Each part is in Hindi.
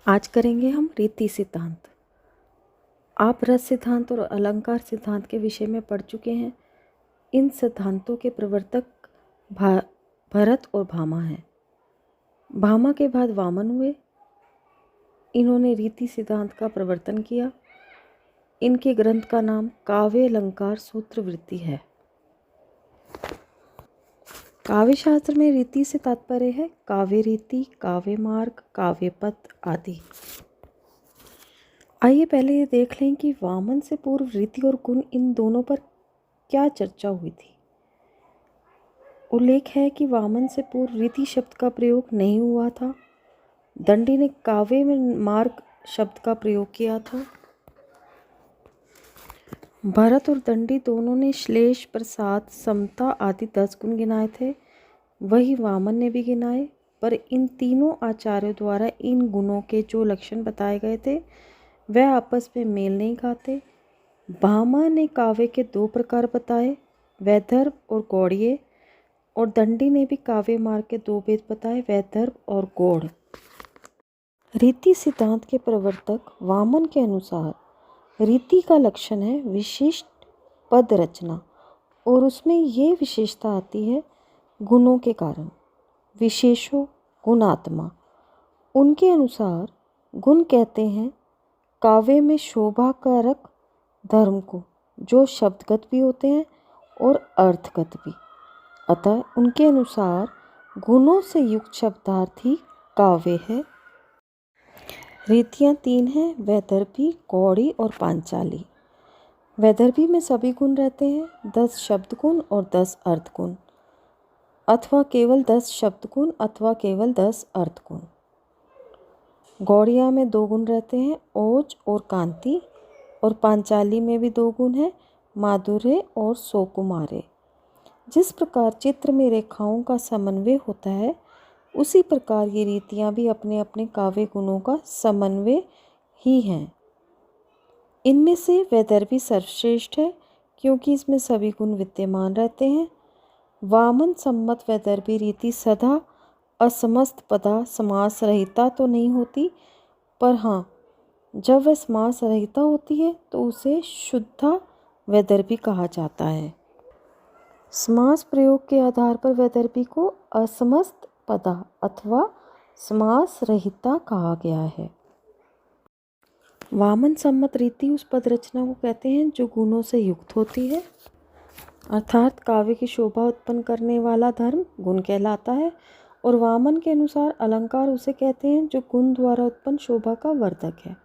आज करेंगे हम रीति सिद्धांत। आप रस सिद्धांत और अलंकार सिद्धांत के विषय में पढ़ चुके हैं। इन सिद्धांतों के प्रवर्तक भरत और भामा हैं। भामा के बाद वामन हुए। इन्होंने रीति सिद्धांत का प्रवर्तन किया। इनके ग्रंथ का नाम काव्य अलंकार सूत्रवृत्ति है। काव्य शास्त्र में रीति से तात्पर्य है काव्य रीति, काव्य मार्ग, काव्य पथ आदि। आइए पहले ये देख लें कि वामन से पूर्व रीति और गुण इन दोनों पर क्या चर्चा हुई थी। उल्लेख है कि वामन से पूर्व रीति शब्द का प्रयोग नहीं हुआ था। दंडी ने काव्य में मार्ग शब्द का प्रयोग किया था। भरत और दंडी दोनों ने श्लेष, प्रसाद, समता आदि 10 गुण गिनाए थे। वही वामन ने भी गिनाए, पर इन तीनों आचार्यों द्वारा इन गुणों के जो लक्षण बताए गए थे वह आपस में मेल नहीं खाते। भामा ने काव्य के 2 प्रकार बताए, वैदर्भ और गौड़ीय, और दंडी ने भी काव्य मार्ग के 2 भेद बताए, वैदर्भ और गौड़। रीति सिद्धांत के प्रवर्तक वामन के अनुसार रीति का लक्षण है विशिष्ट पद रचना, और उसमें ये विशेषता आती है गुणों के कारण। विशेषो गुणात्मा। उनके अनुसार गुण कहते हैं काव्य में शोभा कारक धर्म को, जो शब्दगत भी होते हैं और अर्थगत भी। अतः उनके अनुसार गुणों से युक्त शब्दार्थ ही काव्य है। रीतियाँ 3 हैं, वैदर्भी, गौड़ी और पांचाली। वैदर्भी में सभी गुण रहते हैं, 10 शब्द गुण और 10 अर्थ गुण, अथवा केवल 10 शब्द गुण अथवा केवल 10 अर्थ गुण। गौड़िया में 2 गुण रहते हैं, ओज और कांति, और पांचाली में भी 2 गुण हैं, माधुर्य और सौकुमार्य। जिस प्रकार चित्र में रेखाओं का समन्वय होता है, उसी प्रकार ये रीतियाँ भी अपने अपने काव्य गुणों का समन्वय ही हैं। इनमें से वैदर्भी सर्वश्रेष्ठ है, क्योंकि इसमें सभी गुण विद्यमान रहते हैं। वामन सम्मत वैदर्भी रीति सदा असमस्त पदा समास रहिता तो नहीं होती, पर हाँ, जब वह समास रहिता होती है तो उसे शुद्धा वैदर्भी कहा जाता है। समास प्रयोग के आधार पर वैदर्भी को असमस्त पदा अथवा समास रहिता कहा गया है। वामन सम्मत रीति उस पद रचना को कहते हैं जो गुणों से युक्त होती है, अर्थात काव्य की शोभा उत्पन्न करने वाला धर्म गुण कहलाता है। और वामन के अनुसार अलंकार उसे कहते हैं जो गुण द्वारा उत्पन्न शोभा का वर्धक है।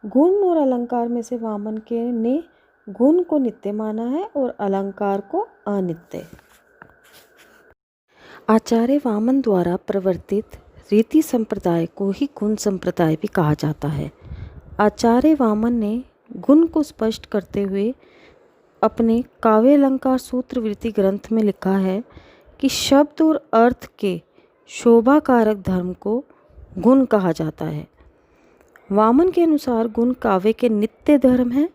गुण और अलंकार में से वामन के ने गुण को नित्य माना है और अलंकार को अनित्य। आचार्य वामन द्वारा प्रवर्तित रीति संप्रदाय को ही गुण संप्रदाय भी कहा जाता है। आचार्य वामन ने गुण को स्पष्ट करते हुए अपने काव्य अलंकार सूत्रवृत्ति ग्रंथ में लिखा है कि शब्द और अर्थ के शोभा कारक धर्म को गुण कहा जाता है। वामन के अनुसार गुण काव्य के नित्य धर्म हैं।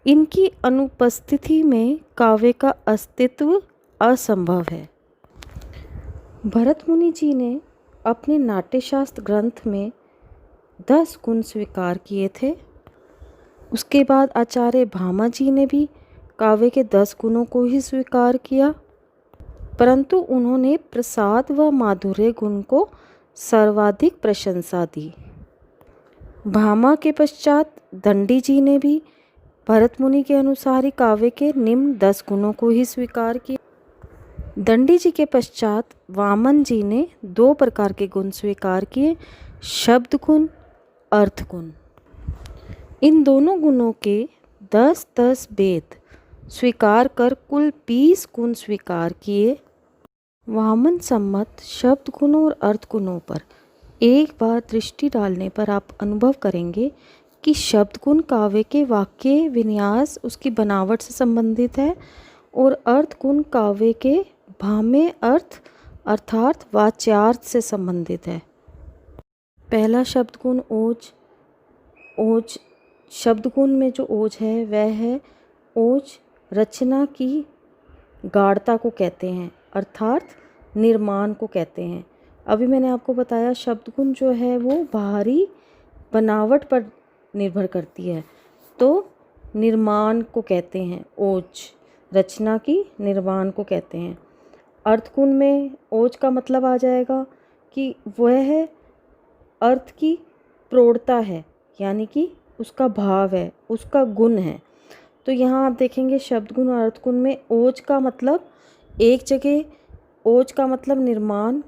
इनकी अनुपस्थिति में काव्य का अस्तित्व असंभव है। भरत मुनि जी ने अपने नाट्यशास्त्र ग्रंथ में 10 गुण स्वीकार किए थे। उसके बाद आचार्य भामा जी ने भी काव्य के 10 गुणों को ही स्वीकार किया, परंतु उन्होंने प्रसाद व माधुर्य गुण को सर्वाधिक प्रशंसा दी। भामा के पश्चात दंडी जी ने भी भरत मुनि के अनुसार ही काव्य के निम्न 10 गुणों को ही स्वीकार किया। दंडी जी के पश्चात वामन जी ने 2 प्रकार के गुण स्वीकार किए, शब्द गुण, अर्थ गुण। इन दोनों गुणों के 10-10 भेद स्वीकार कर कुल 20 गुण स्वीकार किए। वामन सम्मत शब्द गुणों और अर्थ गुणों पर एक बार दृष्टि डालने पर आप अनुभव करेंगे कि शब्द गुण काव्य के वाक्य विन्यास, उसकी बनावट से संबंधित है, और अर्थ गुण काव्य के भाम्य अर्थ अर्थात वाच्यार्थ से संबंधित है। पहला शब्द गुण ओज। ओज शब्द गुण में जो ओज है वह है ओज रचना की गाढ़ता को कहते हैं, अर्थात निर्माण को कहते हैं। अभी मैंने आपको बताया शब्द गुण जो है वो बाहरी बनावट पर निर्भर करती है। तो निर्माण को कहते हैं ओज, रचना की निर्माण को कहते हैं। अर्थ गुण में ओज का मतलब आ जाएगा कि वह अर्थ की प्रौढ़ता है, यानी कि उसका भाव है, उसका गुण है। तो यहाँ आप देखेंगे शब्द गुण और अर्थ गुण में ओज का मतलब एक जगह, ओज का मतलब निर्माण,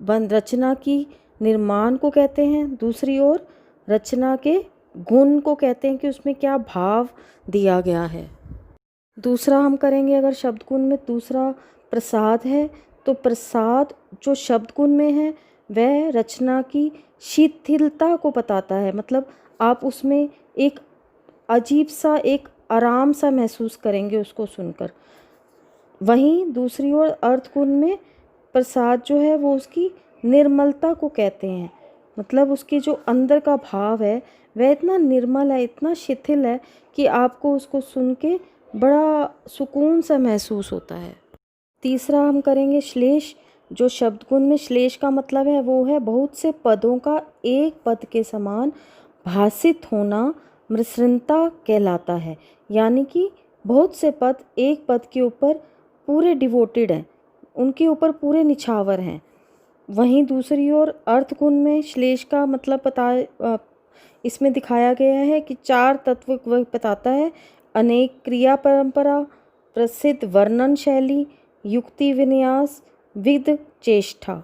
रचना की निर्माण को कहते हैं, दूसरी ओर रचना के गुण को कहते हैं कि उसमें क्या भाव दिया गया है। दूसरा हम करेंगे, अगर शब्द गुण में दूसरा प्रसाद है, तो प्रसाद जो शब्द गुण में है वह रचना की शिथिलता को बताता है, मतलब आप उसमें एक अजीब सा, एक आराम सा महसूस करेंगे उसको सुनकर। वहीं दूसरी ओर अर्थ गुण में प्रसाद जो है वो उसकी निर्मलता को कहते हैं, मतलब उसके जो अंदर का भाव है वह इतना निर्मल है, इतना शिथिल है कि आपको उसको सुन के बड़ा सुकून सा महसूस होता है। तीसरा हम करेंगे श्लेष। जो शब्द गुण में श्लेष का मतलब है वो है बहुत से पदों का एक पद के समान भाषित होना, मृसृणता कहलाता है, यानी कि बहुत से पद एक पद के ऊपर पूरे डिवोटेड हैं, उनके ऊपर पूरे निछावर हैं। वहीं दूसरी ओर अर्थ गुण में श्लेष का मतलब इसमें दिखाया गया है कि चार तत्व वह बताता है: अनेक क्रिया परंपरा, प्रसिद्ध वर्णन शैली, युक्ति विन्यास, विद चेष्टा,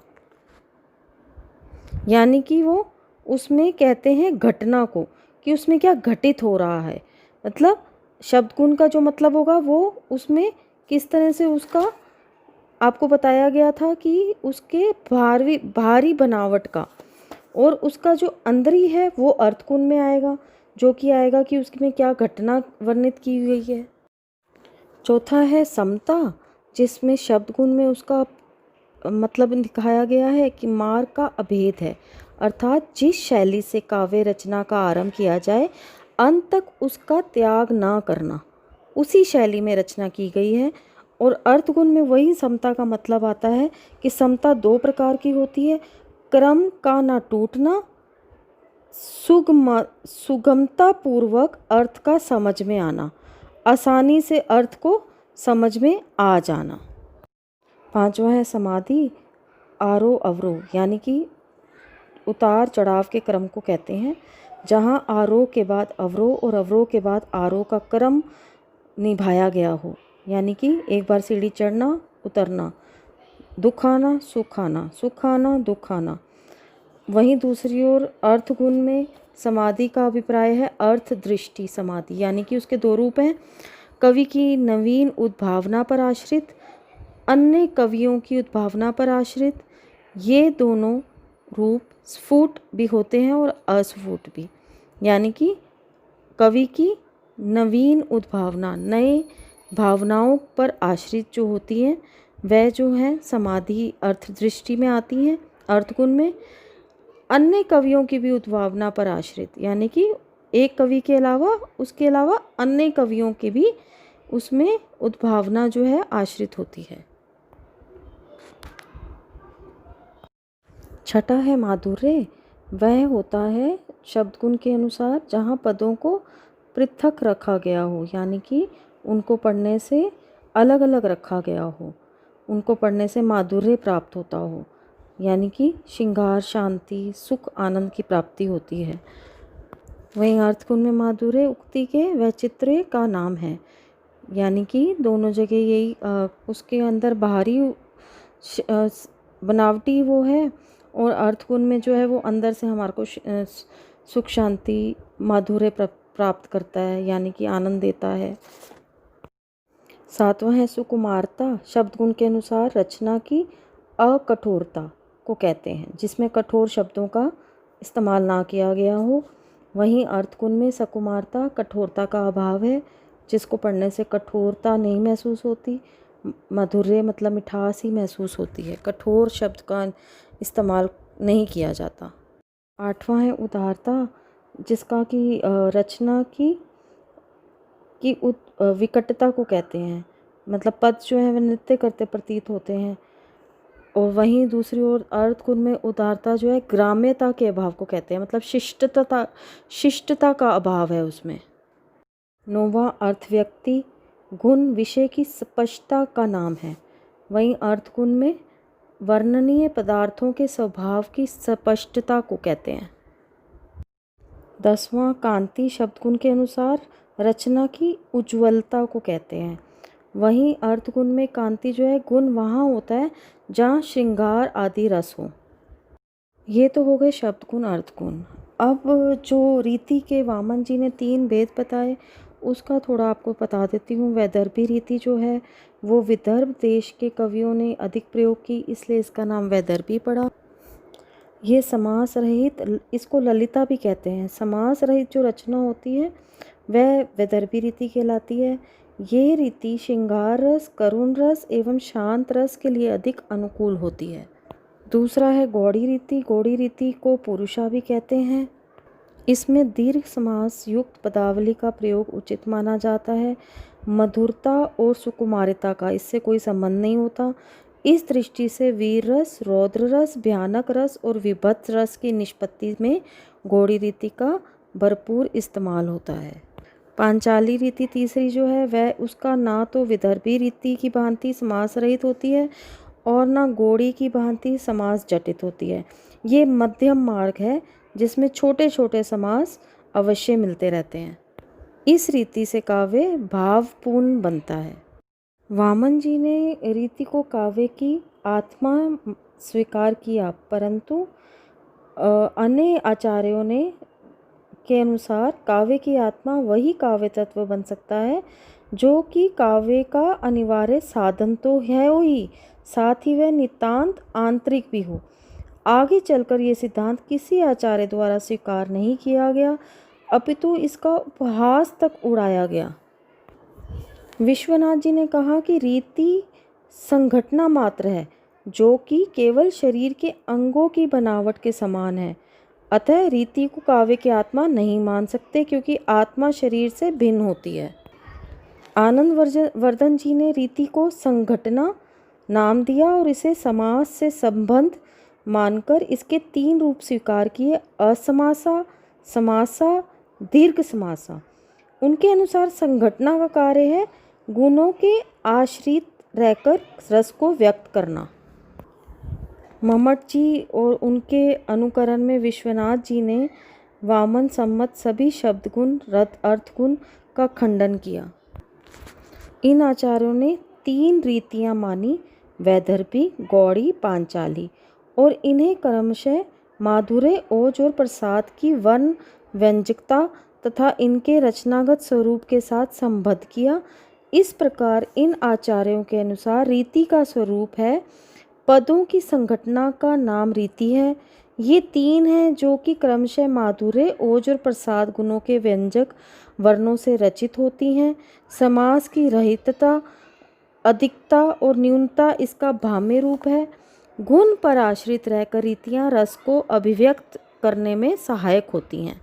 यानी कि वो उसमें कहते हैं घटना को, कि उसमें क्या घटित हो रहा है। मतलब शब्द गुण का जो मतलब होगा वो उसमें किस तरह से उसका आपको बताया गया था कि उसके भारी बनावट का, और उसका जो अंदरी है वो अर्थ गुण में आएगा, जो कि आएगा कि उसमें क्या घटना वर्णित की गई है। चौथा है समता, जिसमें शब्द गुण में उसका मतलब दिखाया गया है कि मार्ग का अभेद है, अर्थात जिस शैली से काव्य रचना का आरंभ किया जाए अंत तक उसका त्याग ना करना, उसी शैली में रचना की गई है। और अर्थ गुण में वही समता का मतलब आता है कि समता दो प्रकार की होती है: क्रम का ना टूटना, सुगमता पूर्वक अर्थ का समझ में आना, आसानी से अर्थ को समझ में आ जाना। पांचवा है समाधि। आरोह अवरोह, यानी कि उतार चढ़ाव के क्रम को कहते हैं, जहाँ आरोह के बाद अवरोह और अवरोह के बाद आरोह का क्रम निभाया गया हो, यानी कि एक बार सीढ़ी चढ़ना, उतरना, दुख आना, सुख आना, सुख आना, दुख आना। वहीं दूसरी ओर अर्थ गुण में समाधि का अभिप्राय है अर्थ दृष्टि समाधि, यानी कि उसके दो रूप हैं: कवि की नवीन उद्भावना पर आश्रित, अन्य कवियों की उद्भावना पर आश्रित। ये दोनों रूप स्फुट भी होते हैं और अस्फुट भी, यानी कि कवि की नवीन उद्भावना, नए भावनाओं पर आश्रित जो होती हैं वह जो है समाधि अर्थ दृष्टि में आती हैं अर्थ गुण में। अन्य कवियों की भी उद्भावना पर आश्रित, यानी कि एक कवि के अलावा उसके अलावा अन्य कवियों की भी उसमें उद्भावना जो है आश्रित होती है। छठा है माधुर्य। वह होता है शब्द गुण के अनुसार जहाँ पदों को पृथक रखा गया हो, यानी कि उनको पढ़ने से अलग अलग रखा गया हो, उनको पढ़ने से माधुर्य प्राप्त होता हो, यानी कि श्रृंगार, शांति, सुख, आनंद की प्राप्ति होती है। वहीं अर्थ गुण में माधुर्य उक्ति के वैचित्र्य का नाम है, यानी कि दोनों जगह यही उसके अंदर बाहरी बनावटी वो है, और अर्थ गुण में जो है वो अंदर से हमारे को सुख, शांति, माधुर्य प्राप्त करता है, यानी कि आनंद देता है। सातवां है सुकुमारता। शब्द गुण के अनुसार रचना की अकठोरता को कहते हैं, जिसमें कठोर शब्दों का इस्तेमाल ना किया गया हो। वहीं अर्थ गुण में सुकुमारता कठोरता का अभाव है, जिसको पढ़ने से कठोरता नहीं महसूस होती, माधुर्य मतलब मिठास ही महसूस होती है, कठोर शब्द का इस्तेमाल नहीं किया जाता। आठवां है उदारता, जिसका कि रचना की विकटता को कहते हैं, मतलब पद जो है वे नृत्य करते प्रतीत होते हैं, और वहीं दूसरी ओर अर्थ गुण में उदारता जो है ग्राम्यता के अभाव को कहते हैं, मतलब शिष्टता का अभाव है उसमें। 9वां अर्थ व्यक्ति गुण विषय की स्पष्टता का नाम है। वहीं अर्थ गुण में वर्णनीय पदार्थों के स्वभाव की स्पष्टता को कहते हैं। 10वां कांति शब्द गुण के अनुसार रचना की उज्ज्वलता को कहते हैं। वहीं अर्थ गुण में कांति जो है गुण वहाँ होता है जहाँ श्रृंगार आदि रस हो। ये तो हो गए शब्द गुण अर्थ गुण। अब जो रीति के वामन जी ने 3 भेद बताए उसका थोड़ा आपको बता देती हूँ। वैदर्भी रीति जो है वो विदर्भ देश के कवियों ने अधिक प्रयोग की, इसलिए इसका नाम वैदर्भी पड़ा। ये समास रहित, इसको ललिता भी कहते हैं। समास रहित जो रचना होती है वह वैदर्भी रीति कहलाती है। ये रीति श्रृंगार रस, करुण रस एवं शांत रस के लिए अधिक अनुकूल होती है। दूसरा है गौड़ी रीति। गौड़ी रीति को पुरुषा भी कहते हैं। इसमें दीर्घ समास युक्त पदावली का प्रयोग उचित माना जाता है। मधुरता और सुकुमारिता का इससे कोई संबंध नहीं होता। इस दृष्टि से वीर रस, रौद्र रस, भयानक रस और विभत्स रस की निष्पत्ति में गौड़ी रीति का भरपूर इस्तेमाल होता है। पांचाली रीति तीसरी जो है वह उसका ना तो विदर्भी रीति की भांति समास रहित होती है और ना गौड़ी की भांति समास जटित होती है। ये मध्यम मार्ग है जिसमें छोटे छोटे समास अवश्य मिलते रहते हैं। इस रीति से काव्य भावपूर्ण बनता है। वामन जी ने रीति को काव्य की आत्मा स्वीकार किया, परंतु अन्य आचार्यों ने के अनुसार काव्य की आत्मा वही काव्य तत्व बन सकता है जो कि काव्य का अनिवार्य साधन तो है ही, साथ ही वह नितांत आंतरिक भी हो। आगे चलकर ये सिद्धांत किसी आचार्य द्वारा स्वीकार नहीं किया गया, अपितु इसका उपहास तक उड़ाया गया। विश्वनाथ जी ने कहा कि रीति संघटना मात्र है जो कि केवल शरीर के अंगों की बनावट के समान है, अतः रीति को काव्य की आत्मा नहीं मान सकते क्योंकि आत्मा शरीर से भिन्न होती है। आनंद वर्धन जी ने रीति को संघटना नाम दिया और इसे समास से संबंध मानकर इसके 3 रूप स्वीकार किए, असमासा, समासा, दीर्घ समासा। उनके अनुसार संघटना का कार्य है गुणों के आश्रित रहकर रस को व्यक्त करना। मम्मट जी और उनके अनुकरण में विश्वनाथ जी ने वामन सम्मत सभी शब्द गुण, अर्थ गुण का खंडन किया। इन आचार्यों ने 3 रीतियां मानी, वैदर्भी, गौड़ी, पांचाली, और इन्हें क्रमशः माधुर्य, ओज और प्रसाद की वर्ण व्यंजकता तथा इनके रचनागत स्वरूप के साथ संबद्ध किया। इस प्रकार इन आचार्यों के अनुसार रीति का स्वरूप है पदों की संघटना का नाम रीति है। ये 3 हैं जो कि क्रमशः माधुर्य, ओज और प्रसाद गुणों के व्यंजक वर्णों से रचित होती हैं। समास की रहितता, अधिकता और न्यूनता इसका भाम्य रूप है। गुण पर आश्रित रहकर रीतियाँ रस को अभिव्यक्त करने में सहायक होती हैं।